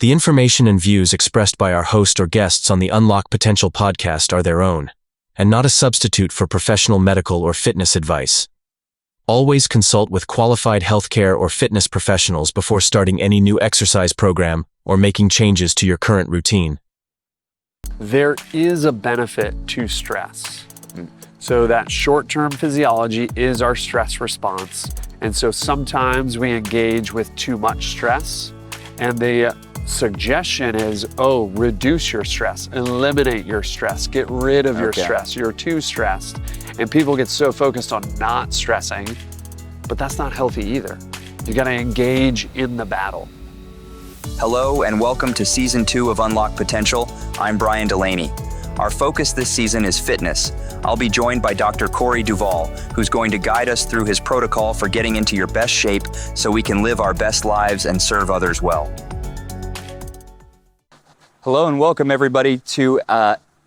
The information and views expressed by our host or guests on the Unlock Potential podcast are their own, and not a substitute for professional medical or fitness advice. Always consult with qualified healthcare or fitness professionals before starting any new exercise program or making changes to your current routine. There is a benefit to stress. So that short-term physiology is our stress response. And so sometimes we engage with too much stress, and the suggestion is, reduce your stress, eliminate your stress, get rid of your stress. You're too stressed. And people get so focused on not stressing, but that's not healthy either. You gotta engage in the battle. Hello and welcome to Season 2 of Unlock Potential. I'm Brian Delaney. Our focus this season is fitness. I'll be joined by Dr. Duvall, who's going to guide us through his protocol for getting into your best shape so we can live our best lives and serve others well. Hello and welcome everybody to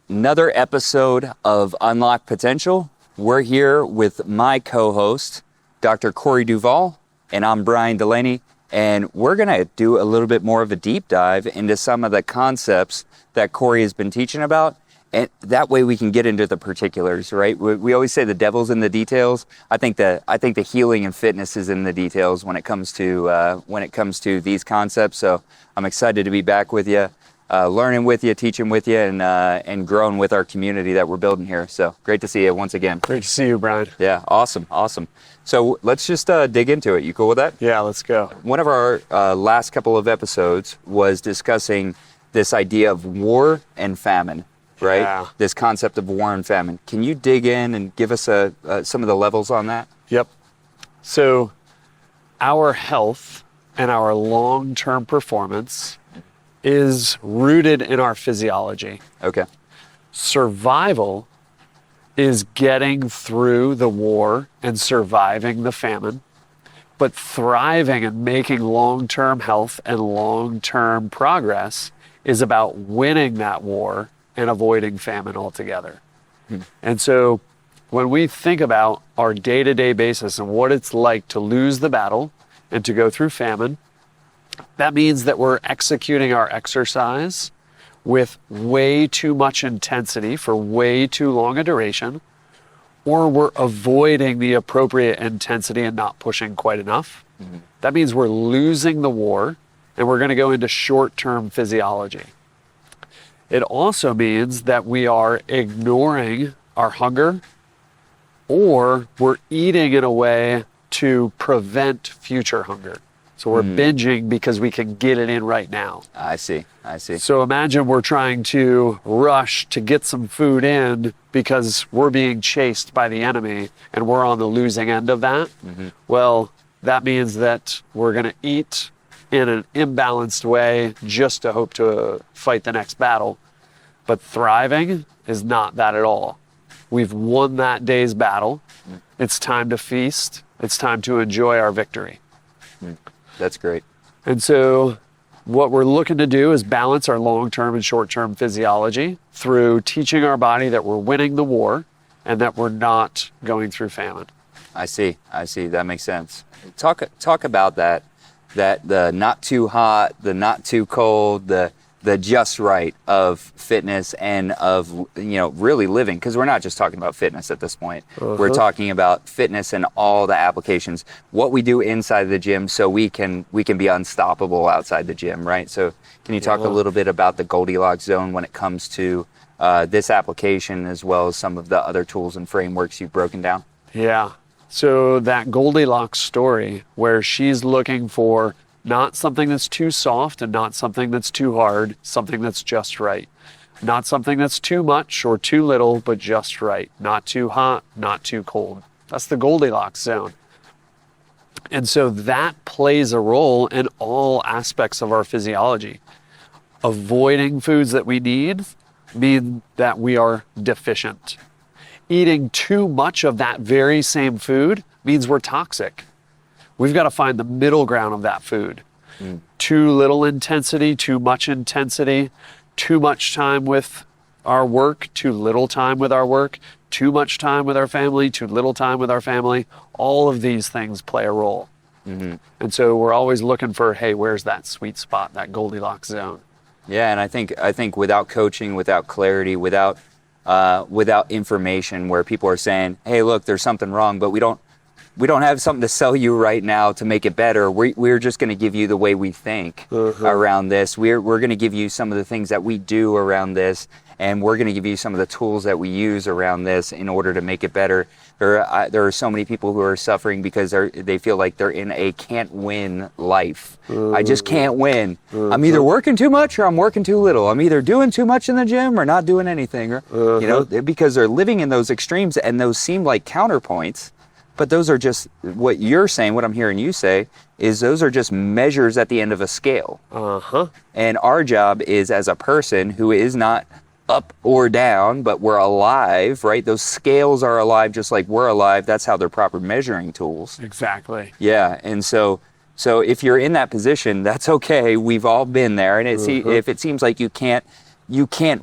another episode of Unlock Potential. We're here with my co-host, Dr. Duvall, and I'm Brian Delaney. And we're going to do a little bit more of a deep dive into some of the concepts that Corey has been teaching about. And that way we can get into the particulars, right? We always say the devil's in the details. I think the healing and fitness is in the details when it comes to these concepts. So I'm excited to be back with you, learning with you, teaching with you, and growing with our community that we're building here. So great to see you once again. Great to see you, Brian. Yeah, awesome. So let's just dig into it. You cool with that? Yeah, let's go. One of our last couple of episodes was discussing this idea of war and famine, right? Yeah. This concept of war and famine. Can you dig in and give us some of the levels on that? Yep. So our health and our long-term performance is rooted in our physiology. Okay. Survival is getting through the war and surviving the famine, but thriving and making long-term health and long-term progress is about winning that war and avoiding famine altogether. And so when we think about our day-to-day basis and what it's like to lose the battle and to go through famine, that means that we're executing our exercise with way too much intensity for way too long a duration, or we're avoiding the appropriate intensity and not pushing quite enough. That means we're losing the war and we're going to go into short-term physiology. It also means that we are ignoring our hunger, or we're eating in a way to prevent future hunger. So we're binging because we can get it in right now. I see. So imagine we're trying to rush to get some food in because we're being chased by the enemy and we're on the losing end of that. Well, that means that we're going to eat in an imbalanced way just to hope to fight the next battle. But thriving is not that at all. We've won that day's battle. It's time to feast. It's time to enjoy our victory. That's great. And so what we're looking to do is balance our long-term and short-term physiology through teaching our body that we're winning the war and that we're not going through famine. I see. That makes sense. Talk about that the not too hot, the not too cold, the just right of fitness and of, really living, because we're not just talking about fitness at this point. We're talking about fitness and all the applications, what we do inside the gym so we can be unstoppable outside the gym, right? So can you talk a little bit about the Goldilocks zone when it comes to this application as well as some of the other tools and frameworks you've broken down? Yeah. So that Goldilocks story where she's looking for not something that's too soft and not something that's too hard, something that's just right. Not something that's too much or too little, but just right. Not too hot, not too cold. That's the Goldilocks zone. And so that plays a role in all aspects of our physiology. Avoiding foods that we need mean that we are deficient. Eating too much of that very same food means we're toxic. We've got to find the middle ground of that food. Too little intensity, too much intensity, too much time with our work, too little time with our work, too much time with our family, too little time with our family. All of these things play a role. And so we're always looking for, hey, where's that sweet spot, that Goldilocks zone? Yeah, and I think without coaching, without clarity, without information, where people are saying, "Hey, look, there's something wrong," but we don't have something to sell you right now to make it better. We're just going to give you the way we think around this. We're going to give you some of the things that we do around this, and we're going to give you some of the tools that we use around this in order to make it better. There are so many people who are suffering because they feel like they're in a can't win life. I just can't win. I'm either working too much or I'm working too little. I'm either doing too much in the gym or not doing anything. Or, because they're living in those extremes, and those seem like counterpoints. But those are just, what you're saying, what I'm hearing you say, is those are just measures at the end of a scale. And our job is, as a person who is not up or down, but we're alive, right? Those scales are alive just like we're alive. That's how they're proper measuring tools. Exactly. Yeah, and so if you're in that position, that's okay. We've all been there. And if it seems like you can't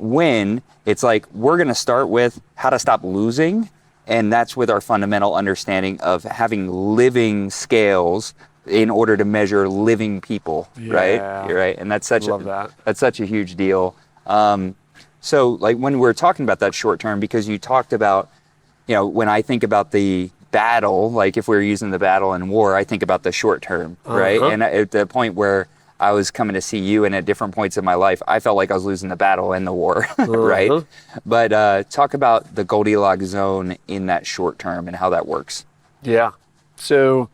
win, it's like we're going to start with how to stop losing. And that's with our fundamental understanding of having living scales in order to measure living people, right? You're right. And that's such a huge deal. So like when we're talking about that short term, because you talked about, when I think about the battle, like if we're using the battle in war, I think about the short term, right? And at the point where I was coming to see you, and at different points in my life, I felt like I was losing the battle and the war, right? But talk about the Goldilocks zone in that short term and how that works. Yeah. So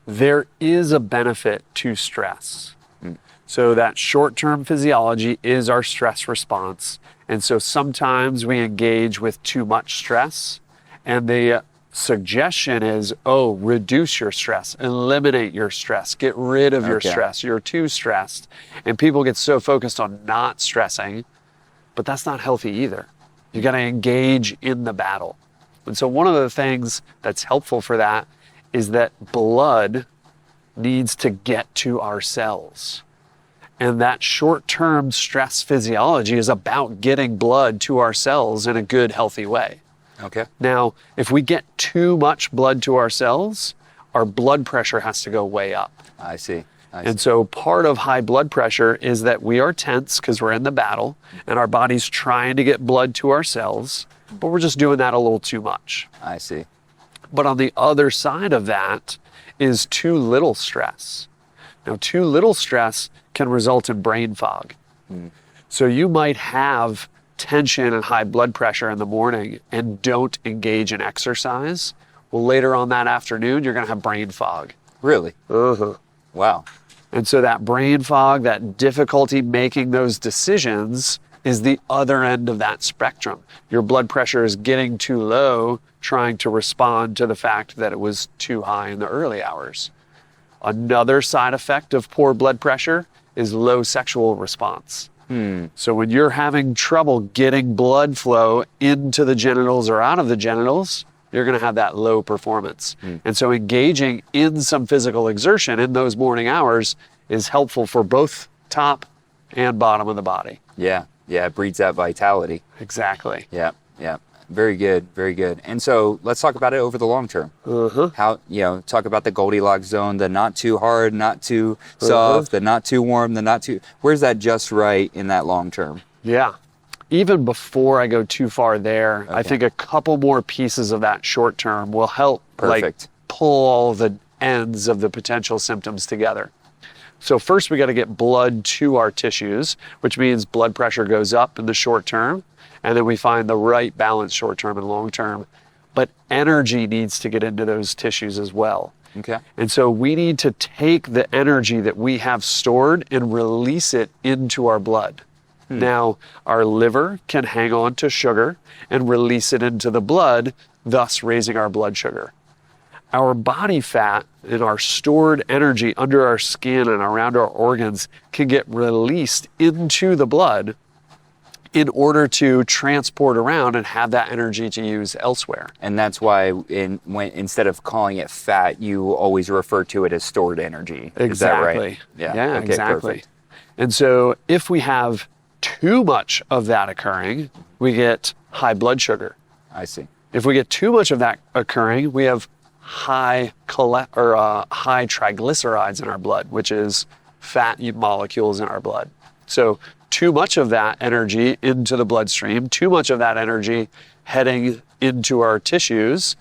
there is a benefit to stress. So that short-term physiology is our stress response. And so sometimes we engage with too much stress, and the suggestion is, reduce your stress, eliminate your stress, get rid of your stress. You're too stressed. And people get so focused on not stressing, but that's not healthy either. You got to engage in the battle. And so one of the things that's helpful for that is that blood needs to get to our cells. And that short-term stress physiology is about getting blood to our cells in a good, healthy way. Okay. Now, if we get too much blood to our cells, our blood pressure has to go way up. I see. And so part of high blood pressure is that we are tense because we're in the battle, and our body's trying to get blood to our cells, but we're just doing that a little too much. I see. But on the other side of that is too little stress. Now, too little stress can result in brain fog. So you might have tension and high blood pressure in the morning and don't engage in exercise. Well, later on that afternoon, you're going to have brain fog. Really? Wow. And so that brain fog, that difficulty making those decisions, is the other end of that spectrum. Your blood pressure is getting too low, trying to respond to the fact that it was too high in the early hours. Another side effect of poor blood pressure is low sexual response. So when you're having trouble getting blood flow into the genitals or out of the genitals, you're going to have that low performance. And so engaging in some physical exertion in those morning hours is helpful for both top and bottom of the body. Yeah, it breeds that vitality. Exactly. Yeah. Very good, very good. And so let's talk about it over the long term. How, talk about the Goldilocks zone, the not too hard, not too soft, the not too warm, the not too, where's that just right in that long term? Yeah. Even before I go too far there, I think a couple more pieces of that short term will help pull all the ends of the potential symptoms together. So first we got to get blood to our tissues, which means blood pressure goes up in the short term. And then we find the right balance short term and long term. But energy needs to get into those tissues as well. Okay. And so we need to take the energy that we have stored and release it into our blood. Now, our liver can hang on to sugar and release it into the blood, thus raising our blood sugar. Our body fat and our stored energy under our skin and around our organs can get released into the blood in order to transport around and have that energy to use elsewhere. And that's why instead of calling it fat, you always refer to it as stored energy. Exactly. Is that right? Yeah, okay, exactly. Perfect. And so if we have too much of that occurring, we get high blood sugar. I see. If we get too much of that occurring, we have high triglycerides in our blood, which is fat molecules in our blood. So too much of that energy into the bloodstream, too much of that energy heading into our tissues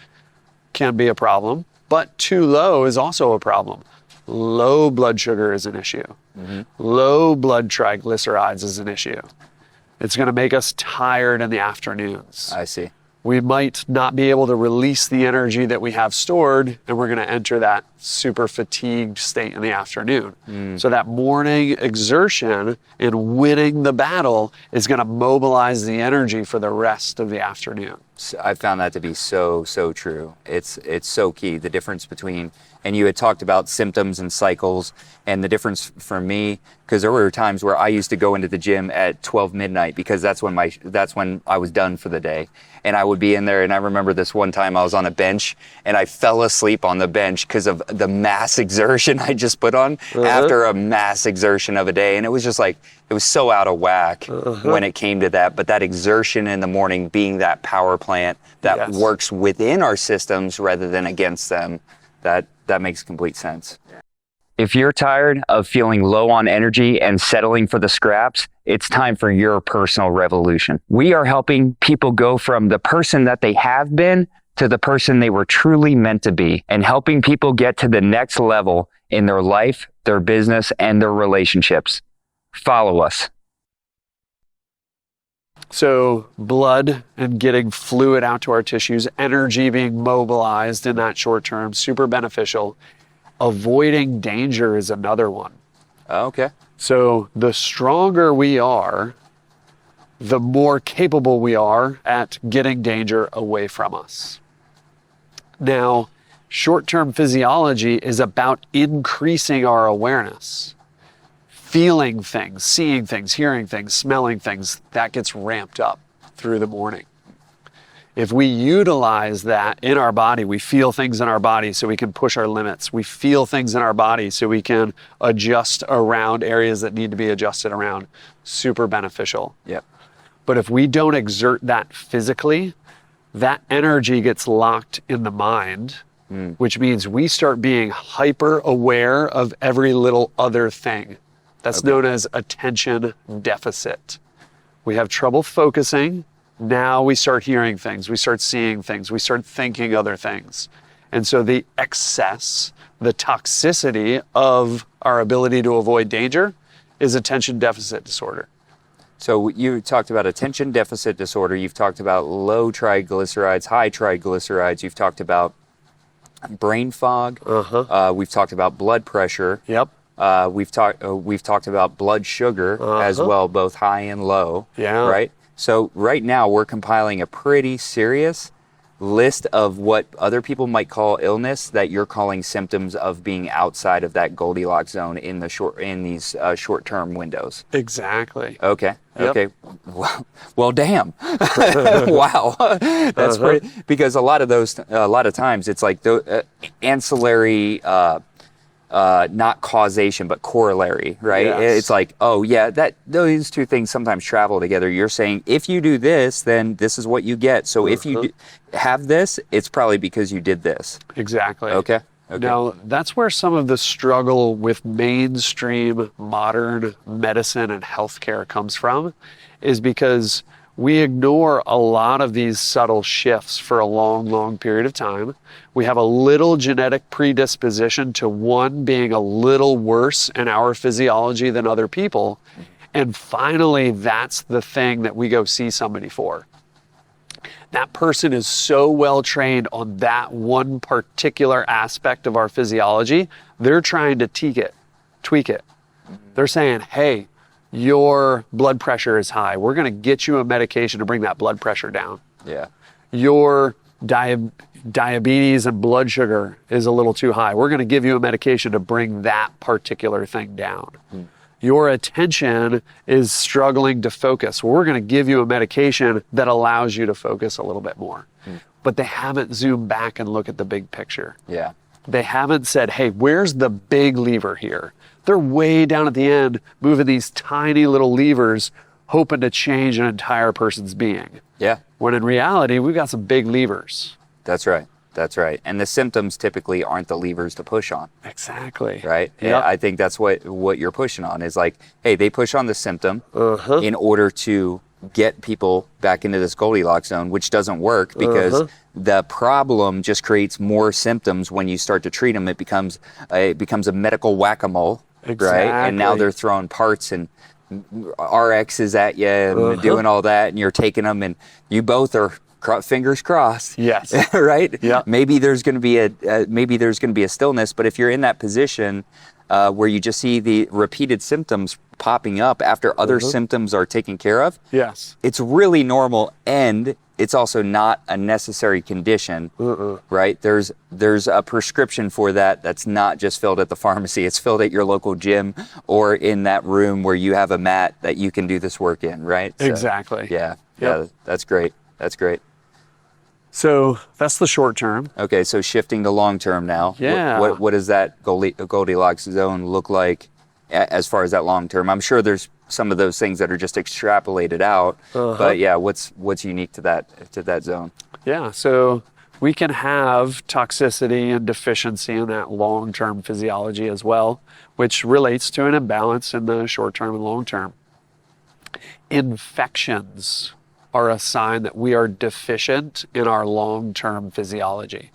can be a problem, but too low is also a problem. Low blood sugar is an issue. Low blood triglycerides is an issue. It's going to make us tired in the afternoons. I see. We might not be able to release the energy that we have stored, and we're going to enter that super fatigued state in the afternoon. So that morning exertion in winning the battle is going to mobilize the energy for the rest of the afternoon. I found that to be so true. It's so key, the difference between, and you had talked about symptoms and cycles, and the difference for me, because there were times where I used to go into the gym at 12 midnight because that's when I was done for the day. And I would be in there, and I remember this one time I was on a bench and I fell asleep on the bench because of the mass exertion I just put on after a mass exertion of a day. And it was just like, it was so out of whack when it came to that. But that exertion in the morning being that power plant that works within our systems rather than against them, that makes complete sense. If you're tired of feeling low on energy and settling for the scraps, it's time for your personal revolution. We are helping people go from the person that they have been to the person they were truly meant to be, and helping people get to the next level in their life, their business, and their relationships. Follow us. So blood and getting fluid out to our tissues, energy being mobilized in that short term, super beneficial. Avoiding danger is another one. Okay. So the stronger we are, the more capable we are at getting danger away from us. Now, short-term physiology is about increasing our awareness. Feeling things, seeing things, hearing things, smelling things, that gets ramped up through the morning. If we utilize that in our body, we feel things in our body so we can push our limits. We feel things in our body so we can adjust around areas that need to be adjusted around. Super beneficial. Yep. But if we don't exert that physically, that energy gets locked in the mind, which means we start being hyper aware of every little other thing. That's known as attention deficit. We have trouble focusing. Now we start hearing things, we start seeing things, we start thinking other things. And so the excess, the toxicity of our ability to avoid danger is attention deficit disorder. So you talked about attention deficit disorder, you've talked about low triglycerides, high triglycerides, you've talked about brain fog, we've talked about blood pressure. Yep. We've talked about blood sugar as well, both high and low. Yeah. Right? So right now we're compiling a pretty serious list of what other people might call illness that you're calling symptoms of being outside of that Goldilocks zone in these short-term windows. Exactly. Okay. Yep. Okay. Well, damn. Wow. That's pretty, because a lot of times it's like the ancillary not causation, but corollary, right? Yes. It's like, oh yeah, those two things sometimes travel together. You're saying, if you do this, then this is what you get. So if you have this, it's probably because you did this. Exactly. Okay. Now, that's where some of the struggle with mainstream modern medicine and healthcare comes from, is because we ignore a lot of these subtle shifts for a long, long period of time. We have a little genetic predisposition to one being a little worse in our physiology than other people. And finally, that's the thing that we go see somebody for. That person is so well trained on that one particular aspect of our physiology, they're trying to tweak it. They're saying, hey, your blood pressure is high. We're going to get you a medication to bring that blood pressure down. Yeah. Your diabetes and blood sugar is a little too high. We're going to give you a medication to bring that particular thing down. Your attention is struggling to focus. We're going to give you a medication that allows you to focus a little bit more. But they haven't zoomed back and looked at the big picture. Yeah. They haven't said, hey, where's the big lever here? They're way down at the end, moving these tiny little levers, hoping to change an entire person's being. Yeah. When in reality, we've got some big levers. That's right. That's right. And the symptoms typically aren't the levers to push on. Exactly. Right? Yep. I think that's what you're pushing on is like, hey, they push on the symptom in order to get people back into this Goldilocks zone, which doesn't work because the problem just creates more symptoms when you start to treat them. It becomes a medical whack-a-mole, right? And now they're throwing parts and RXs at you and doing all that, and you're taking them, and you both are fingers crossed. Yes. Right? Yeah. Maybe there's going to be a stillness, but if you're in that position where you just see the repeated symptoms popping up after other symptoms are taken care of, yes, it's really normal, and it's also not a necessary condition, right? There's a prescription for that that's not just filled at the pharmacy. It's filled at your local gym or in that room where you have a mat that you can do this work in, right? So, exactly. Yeah, Yep. yeah, that's great. That's great. So that's the short term. Okay, so shifting to long term now. Yeah. What does that Goldilocks zone look like as far as that long term? I'm sure there's some of those things that are just extrapolated out, but yeah, what's unique to that zone? Yeah, so we can have toxicity and deficiency in that long-term physiology as well, which relates to an imbalance in the short-term and long-term. Infections are a sign that we are deficient in our long-term physiology.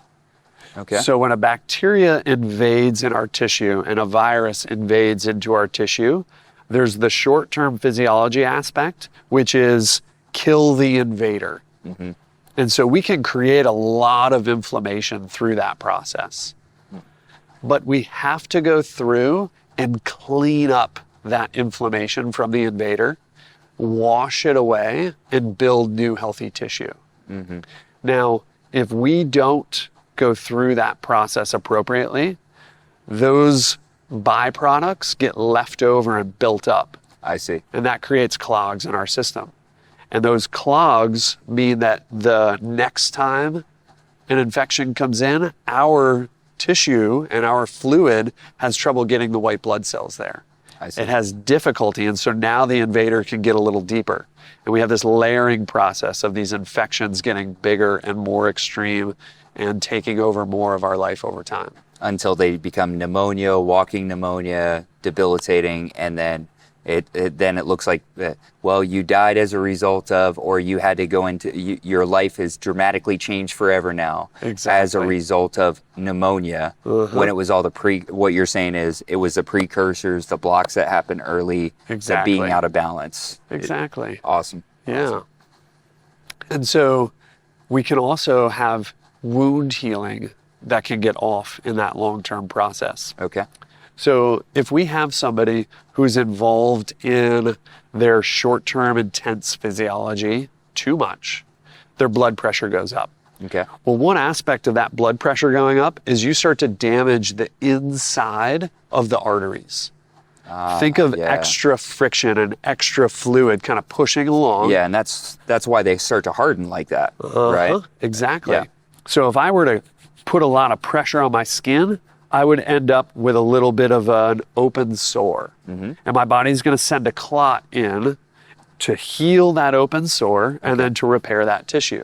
Okay. So when a bacteria invades in our tissue and a virus invades into our tissue, there's the short-term physiology aspect, which is kill the invader. And so we can create a lot of inflammation through that process. But we have to go through and clean up that inflammation from the invader, wash it away, and build new healthy tissue. Now, if we don't go through that process appropriately, those byproducts get left over and built up. I see. And that creates clogs in our system. And those clogs mean that the next time an infection comes in, our tissue and our fluid has trouble getting the white blood cells there. I see. It has difficulty, and so now the invader can get a little deeper. And we have this layering process of these infections getting bigger and more extreme and taking over more of our life over time. Until they become pneumonia, walking pneumonia, debilitating, and then it looks like, well, you died as a result of, or you had to go into, your life has dramatically changed forever now. Exactly. As a result of pneumonia, when it was all what you're saying is, it was the precursors, the blocks that happened early, Exactly. the being out of balance. Exactly. Awesome. Yeah. Awesome. And so we can also have wound healing that can get off in that long-term process. Okay. So if we have somebody who's involved in their short-term intense physiology too much, their blood pressure goes up. Okay. Well, one aspect of that blood pressure going up is you start to damage the inside of the arteries. Think of extra friction and extra fluid kind of pushing along. Yeah, and that's why they start to harden like that, right? Exactly. Yeah. So if I were to put a lot of pressure on my skin, I would end up with a little bit of an open sore. And my body's going to send a clot in to heal that open sore and then to repair that tissue.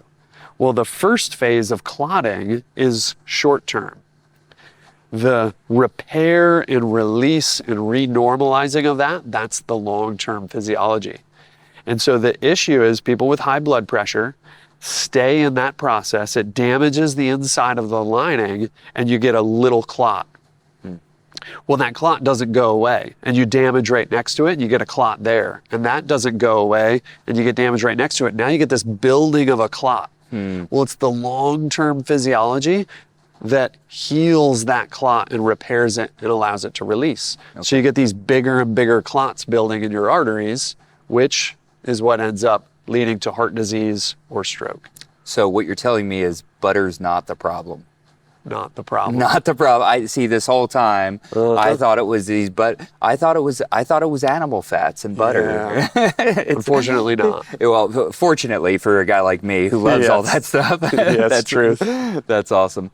Well, the first phase of clotting is short term. The repair and release and renormalizing of that's the long-term physiology. And so the issue is people with high blood pressure stay in that process. It damages the inside of the lining and you get a little clot. Well, that clot doesn't go away and you damage right next to it and you get a clot there. And that doesn't go away and you get damage right next to it. Now you get this building of a clot. Well, it's the long-term physiology that heals that clot and repairs it and allows it to release. So you get these bigger and bigger clots building in your arteries, which is what ends up leading to heart disease or stroke. So what you're telling me is butter's not the problem. Not the problem. Not the problem. I see this whole time. I thought it was I thought it was animal fats and butter. Yeah. Unfortunately not. Well, fortunately for a guy like me who loves all that stuff. That's truth. That's awesome.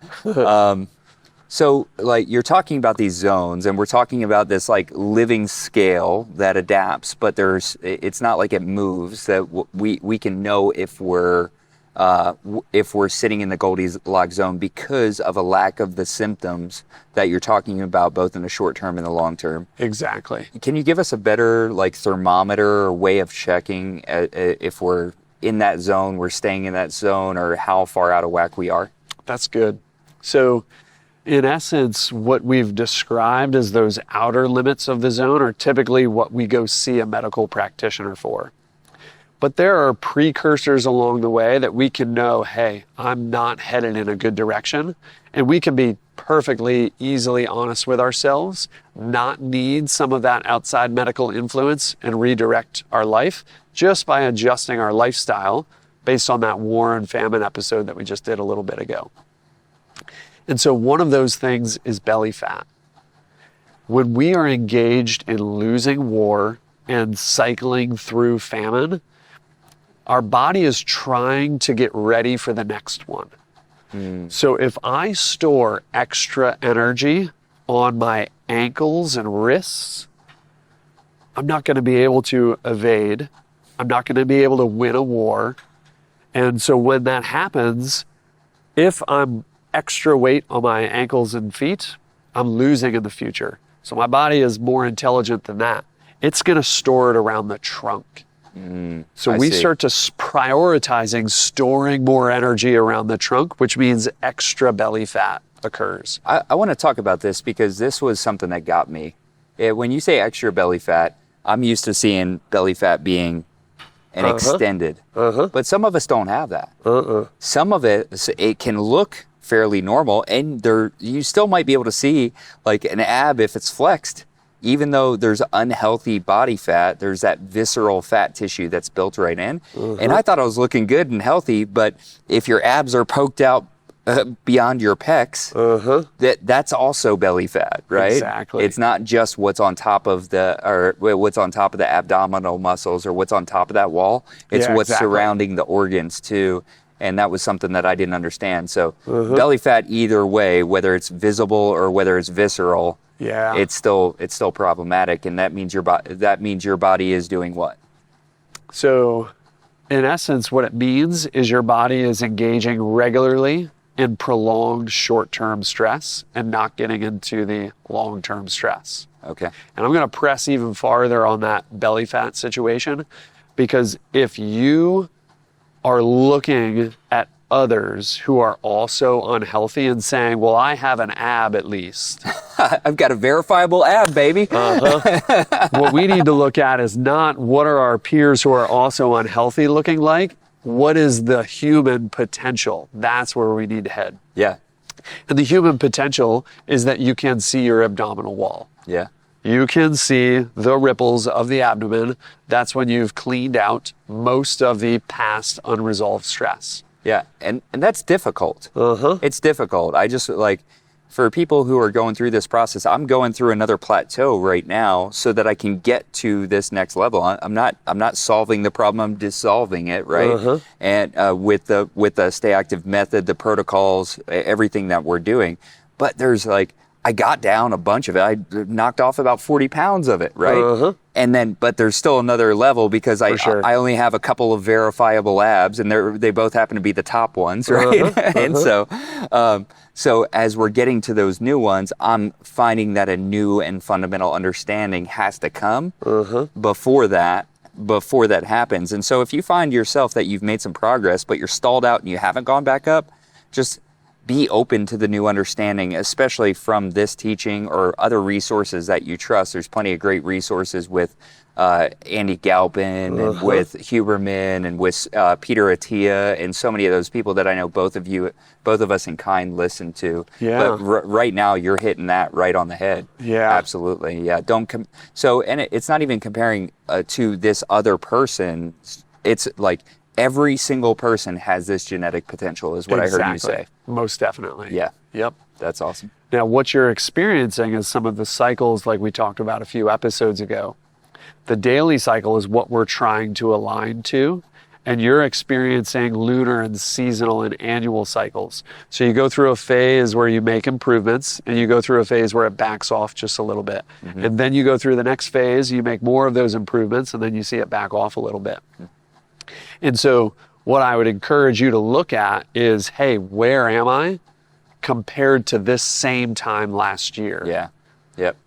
So like you're talking about these zones and we're talking about this like living scale that adapts, but it's not like it moves, that we can know if we're if we're sitting in the Goldilocks zone because of a lack of the symptoms that you're talking about, both in the short term and the long term. Exactly. Can you give us a better thermometer or way of checking if we're in that zone, we're staying in that zone, or how far out of whack we are? That's good. So in essence, what we've described as those outer limits of the zone are typically what we go see a medical practitioner for. But there are precursors along the way that we can know, hey, I'm not headed in a good direction. And we can be perfectly easily honest with ourselves, not need some of that outside medical influence and redirect our life just by adjusting our lifestyle based on that war and famine episode that we just did a little bit ago. And so one of those things is belly fat. When we are engaged in losing war and cycling through famine, our body is trying to get ready for the next one. So if I store extra energy on my ankles and wrists, I'm not going to be able to evade. I'm not going to be able to win a war. And so when that happens, if I'm extra weight on my ankles and feet, I'm losing in the future. So my body is more intelligent than that. It's going to store it around the trunk. So we start to prioritizing storing more energy around the trunk, which means extra belly fat occurs. I want to talk about this because this was something that got me. When you say extra belly fat, I'm used to seeing belly fat being an extended, but some of us don't have that. Some of it can look fairly normal, and you still might be able to see like an ab if it's flexed. Even though there's unhealthy body fat, there's that visceral fat tissue that's built right in. And I thought I was looking good and healthy, but if your abs are poked out beyond your pecs, that's also belly fat, right? Exactly. It's not just what's on top of the abdominal muscles or what's on top of that wall. It's what's surrounding the organs too. And that was something that I didn't understand. So belly fat, either way, whether it's visible or whether it's visceral, it's still problematic, and that means your body is doing what? So, in essence, what it means is your body is engaging regularly in prolonged short-term stress and not getting into the long-term stress. Okay. And I'm going to press even farther on that belly fat situation, because if you are looking at others who are also unhealthy and saying, well, I have an ab at least. I've got a verifiable ab, baby. What we need to look at is not what are our peers who are also unhealthy looking like, what is the human potential? That's where we need to head. Yeah. And the human potential is that you can see your abdominal wall. Yeah. You can see the ripples of the abdomen. That's when you've cleaned out most of the past unresolved stress. Yeah, and that's difficult. It's difficult. I just for people who are going through this process, I'm going through another plateau right now so that I can get to this next level. I'm not solving the problem, I'm dissolving it, right? And with the Stay Active method, the protocols, everything that we're doing. But there's I got down a bunch of it. I knocked off about 40 pounds of it, right? And then, but there's still another level because I only have a couple of verifiable abs, and they both happen to be the top ones, right? And so as we're getting to those new ones, I'm finding that a new and fundamental understanding has to come before that happens. And so if you find yourself that you've made some progress, but you're stalled out and you haven't gone back up, just be open to the new understanding, especially from this teaching or other resources that you trust. There's plenty of great resources with Andy Galpin and with Huberman and with Peter Attia and so many of those people that I know both of us in kind listen to. Yeah. But right now you're hitting that right on the head. Yeah. Absolutely. Yeah. It's not even comparing to this other person. It's like every single person has this genetic potential is what I heard you say. Most definitely. Yeah. Yep. That's awesome. Now, what you're experiencing is some of the cycles like we talked about a few episodes ago. The daily cycle is what we're trying to align to, and you're experiencing lunar and seasonal and annual cycles. So you go through a phase where you make improvements, and you go through a phase where it backs off just a little bit. And then you go through the next phase, you make more of those improvements, and then you see it back off a little bit. And so what I would encourage you to look at is, hey, where am I compared to this same time last year? Yeah. Yep.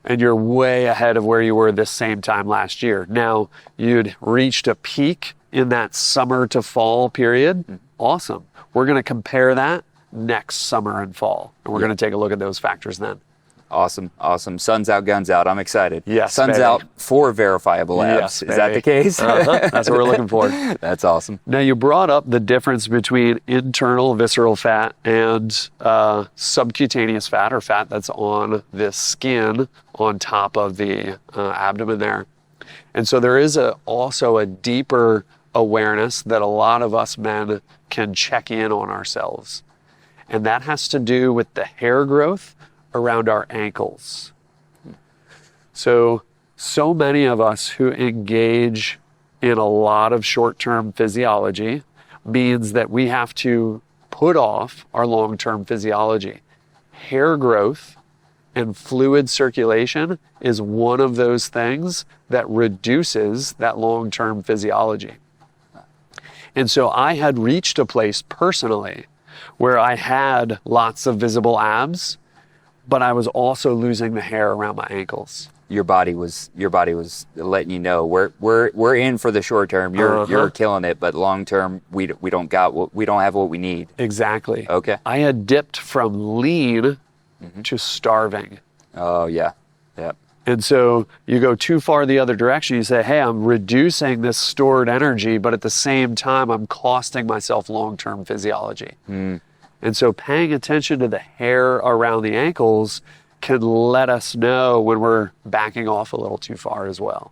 And you're way ahead of where you were this same time last year. Now, you'd reached a peak in that summer to fall period. Awesome. We're going to compare that next summer and fall. And we're going to take a look at those factors then. Awesome. Awesome. Sun's out, guns out. I'm excited. Yes, Sun's baby. out for verifiable abs. Yes, Is that the case? That's what we're looking for. That's awesome. Now, you brought up the difference between internal visceral fat and subcutaneous fat, or fat that's on the skin on top of the abdomen there. And so there is also a deeper awareness that a lot of us men can check in on ourselves. And that has to do with the hair growth around our ankles. So many of us who engage in a lot of short-term physiology means that we have to put off our long-term physiology. Hair growth and fluid circulation is one of those things that reduces that long-term physiology. And so I had reached a place personally where I had lots of visible abs, but I was also losing the hair around my ankles. Your body was letting you know we're in for the short term. You're killing it, but long term we don't have what we need. Exactly. Okay. I had dipped from lean to starving. Oh yeah. Yep. And so you go too far the other direction. You say, hey, I'm reducing this stored energy, but at the same time, I'm costing myself long-term physiology. And so paying attention to the hair around the ankles can let us know when we're backing off a little too far as well.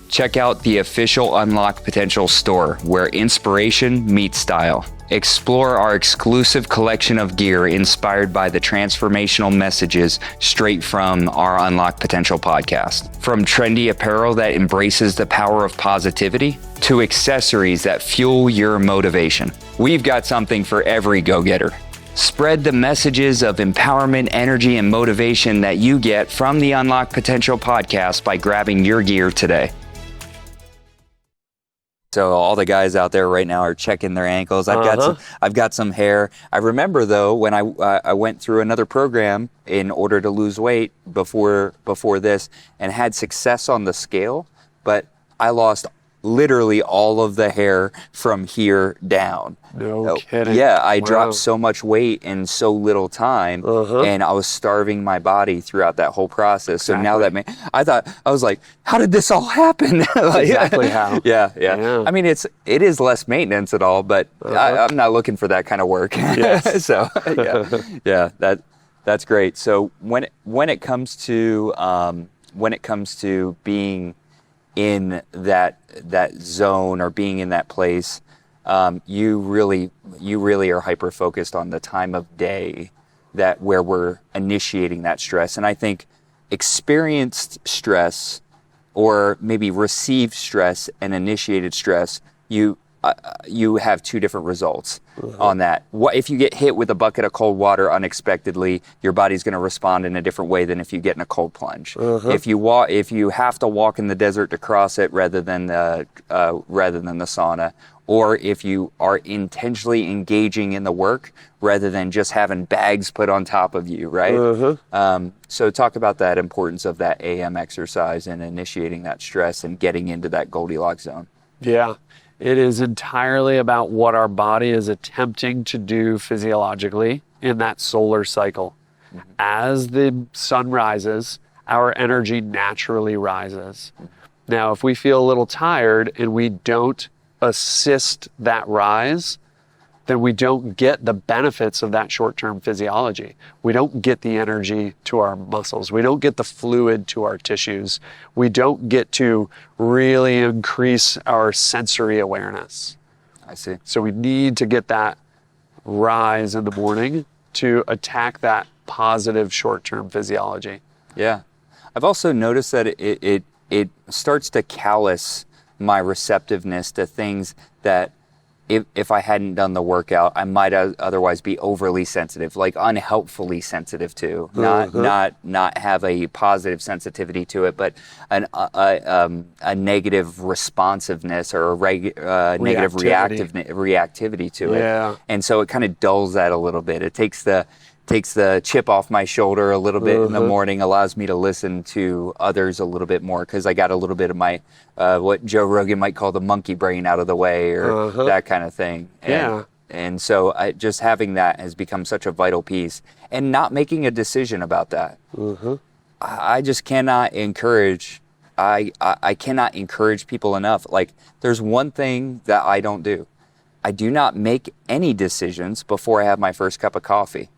Check out the official Unlock Potential store, where inspiration meets style. Explore our exclusive collection of gear inspired by the transformational messages straight from our Unlock Potential podcast. From trendy apparel that embraces the power of positivity to accessories that fuel your motivation. We've got something for every go-getter. Spread the messages of empowerment, energy, and motivation that you get from the Unlock Potential podcast by grabbing your gear today. So all the guys out there right now are checking their ankles. I've got some hair. I remember though when I went through another program in order to lose weight before this and had success on the scale, but I lost literally all of the hair from here down. No kidding. Yeah, I Wow. dropped so much weight in so little time, and I was starving my body throughout that whole process. So now that I was like, how did this all happen? Like, exactly how. Yeah. I mean, it is less maintenance at all, but I'm not looking for that kind of work. Yes. So that's great. So when it comes to being in that zone or being in that place, you really are hyper focused on the time of day where we're initiating that stress. And I think experienced stress, or maybe received stress and initiated stress, you have two different results on that. If you get hit with a bucket of cold water unexpectedly, your body's going to respond in a different way than if you get in a cold plunge. If you have to walk in the desert to cross it rather than the sauna, or if you are intentionally engaging in the work rather than just having bags put on top of you, right? So talk about that importance of that AM exercise and initiating that stress and getting into that Goldilocks zone. Yeah. It is entirely about what our body is attempting to do physiologically in that solar cycle. As the sun rises, our energy naturally rises. Now, if we feel a little tired and we don't assist that rise, then we don't get the benefits of that short-term physiology. We don't get the energy to our muscles. We don't get the fluid to our tissues. We don't get to really increase our sensory awareness. I see. So we need to get that rise in the morning to attack that positive short-term physiology. Yeah. I've also noticed that it starts to callous my receptiveness to things that if I hadn't done the workout, I might otherwise be overly sensitive, like unhelpfully sensitive to, not have a positive sensitivity to it, but a negative responsiveness or a negative reactivity to it. Yeah. And so it kind of dulls that a little bit. It takes the chip off my shoulder a little bit in the morning, allows me to listen to others a little bit more, because I got a little bit of my what Joe Rogan might call the monkey brain out of the way, or that kind of thing. And so just having that has become such a vital piece, and not making a decision about that. I just cannot encourage. I cannot encourage people enough. Like, there's one thing that I don't do. I do not make any decisions before I have my first cup of coffee.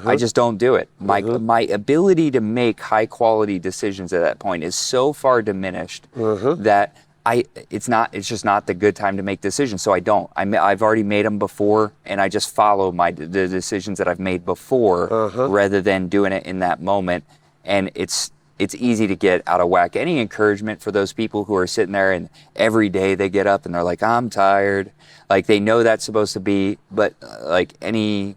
I just don't do it. My ability to make high quality decisions at that point is so far diminished that it's just not the good time to make decisions. So I don't. I've already made them before, and I just follow the decisions that I've made before rather than doing it in that moment. And it's easy to get out of whack. Any encouragement for those people who are sitting there and every day they get up and they're like, I'm tired. Like, they know that's supposed to be, but like any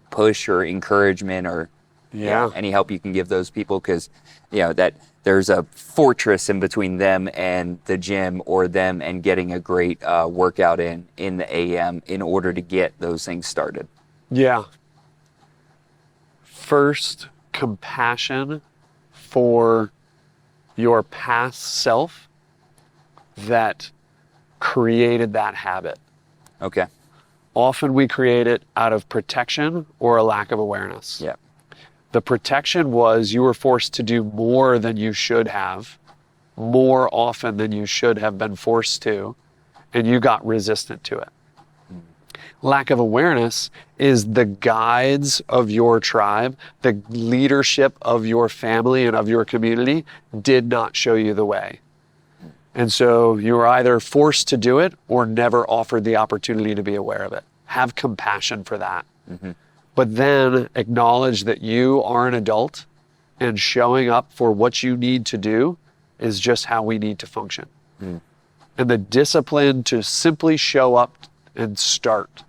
push or encouragement or any help you can give those people, because that there's a fortress in between them and the gym, or them and getting a great workout in the AM in order to get those things started. First, compassion for your past self that created that habit. Okay. Often we create it out of protection or a lack of awareness. Yeah. The protection was you were forced to do more than you should have, more often than you should have been forced to, and you got resistant to it. Lack of awareness is the guides of your tribe, the leadership of your family and of your community did not show you the way. And so you were either forced to do it or never offered the opportunity to be aware of it. Have compassion for that. But then acknowledge that you are an adult, and showing up for what you need to do is just how we need to function. And the discipline to simply show up and start.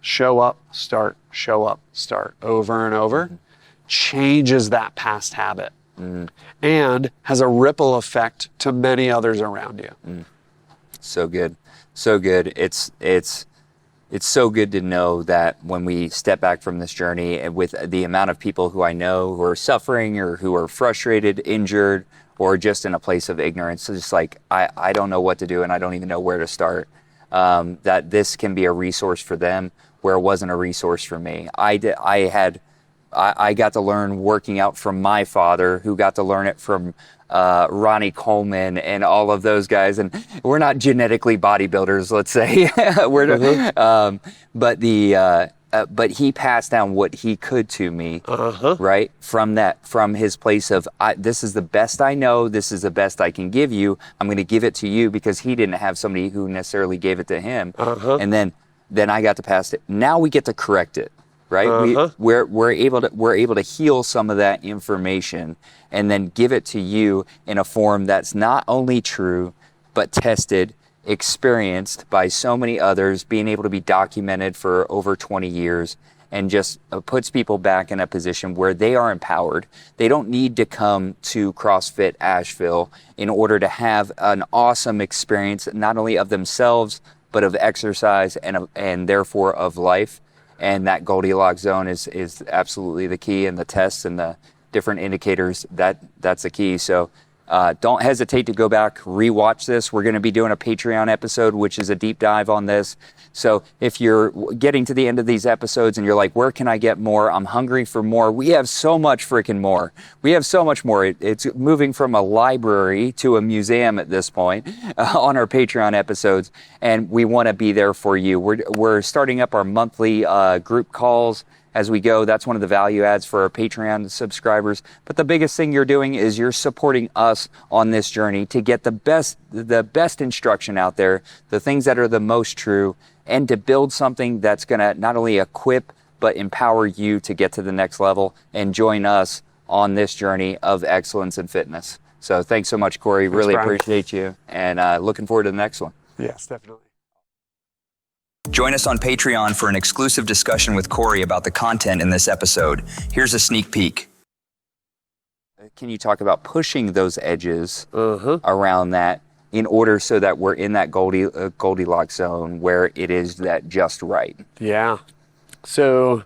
Show up, start, show up, start, over and over, changes that past habit. And has a ripple effect to many others around you. So good. So good. It's so good to know that when we step back from this journey, and with the amount of people who I know who are suffering or who are frustrated, injured, or just in a place of ignorance, it's just like, I don't know what to do and I don't even know where to start, that this can be a resource for them where it wasn't a resource for me. I got to learn working out from my father, who got to learn it from Ronnie Coleman and all of those guys. And we're not genetically bodybuilders, let's say. But he passed down what he could to me, right? From his place of, this is the best I know, this is the best I can give you. I'm going to give it to you, because he didn't have somebody who necessarily gave it to him. And then I got to pass it. Now we get to correct it. Right? We're able to heal some of that information and then give it to you in a form that's not only true, but tested, experienced by so many others, being able to be documented for over 20 years, and just puts people back in a position where they are empowered. They don't need to come to CrossFit Asheville in order to have an awesome experience, not only of themselves, but of exercise and therefore of life. And that Goldilocks zone is absolutely the key, and the tests and the different indicators, that's the key. So don't hesitate to go back, rewatch this. We're going to be doing a Patreon episode, which is a deep dive on this. So if you're getting to the end of these episodes and you're like, where can I get more? I'm hungry for more. We have so much freaking more. We have so much more. It's moving from a library to a museum at this point on our Patreon episodes. And we want to be there for you. We're starting up our monthly group calls as we go. That's one of the value adds for our Patreon subscribers. But the biggest thing you're doing is you're supporting us on this journey to get the best instruction out there, the things that are the most true, and to build something that's going to not only equip, but empower you to get to the next level and join us on this journey of excellence and fitness. So thanks so much, Corey. Really appreciate you, and looking forward to the next one. Yes, definitely. Join us on Patreon for an exclusive discussion with Corey about the content in this episode. Here's a sneak peek. Can you talk about pushing those edges around that in order so that we're in that Goldilocks zone where it is that just right? Yeah. So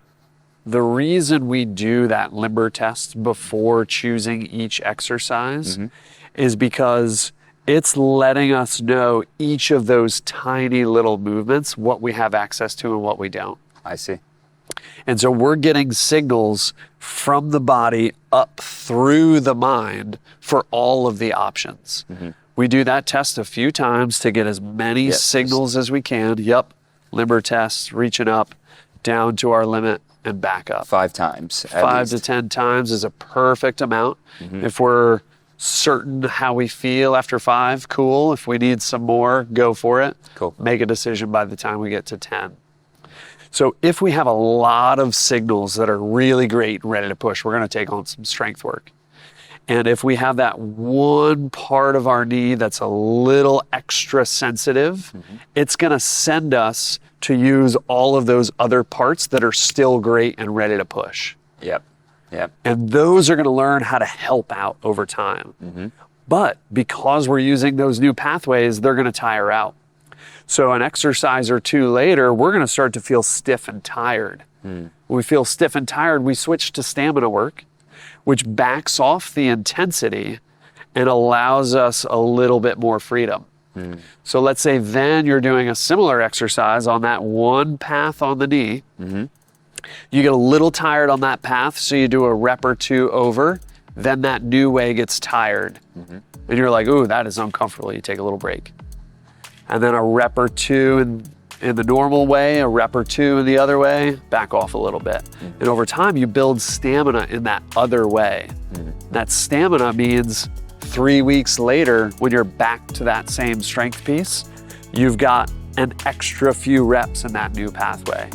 the reason we do that limber test before choosing each exercise is because it's letting us know each of those tiny little movements, what we have access to and what we don't. I see. And so we're getting signals from the body up through the mind for all of the options. We do that test a few times to get as many signals as we can. Yep, limber tests, reaching up, down to our limit, and back up. 5 times. 5 to 10 times is a perfect amount. If we're certain how we feel after 5, cool. If we need some more, go for it. Cool. Make a decision by the time we get to 10. So if we have a lot of signals that are really great and ready to push, we're going to take on some strength work. And if we have that one part of our knee that's a little extra sensitive, it's going to send us to use all of those other parts that are still great and ready to push. Yep. And those are going to learn how to help out over time. But because we're using those new pathways, they're going to tire out. So an exercise or two later, we're going to start to feel stiff and tired. When we feel stiff and tired, we switch to stamina work, which backs off the intensity and allows us a little bit more freedom. So let's say then you're doing a similar exercise on that one path on the knee. You get a little tired on that path, so you do a rep or two over, then that new way gets tired. And you're like, ooh, that is uncomfortable. You take a little break. And then a rep or two in the normal way, a rep or two in the other way, back off a little bit. And over time, you build stamina in that other way. That stamina means 3 weeks later, when you're back to that same strength piece, you've got an extra few reps in that new pathway.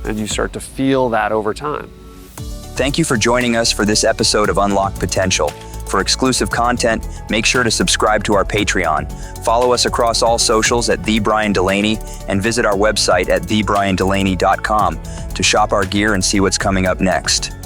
And you start to feel that over time. Thank you for joining us for this episode of Unlock Potential. For exclusive content, make sure to subscribe to our Patreon. Follow us across all socials at @TheBrianDelaney and visit our website at thebriandelaney.com to shop our gear and see what's coming up next.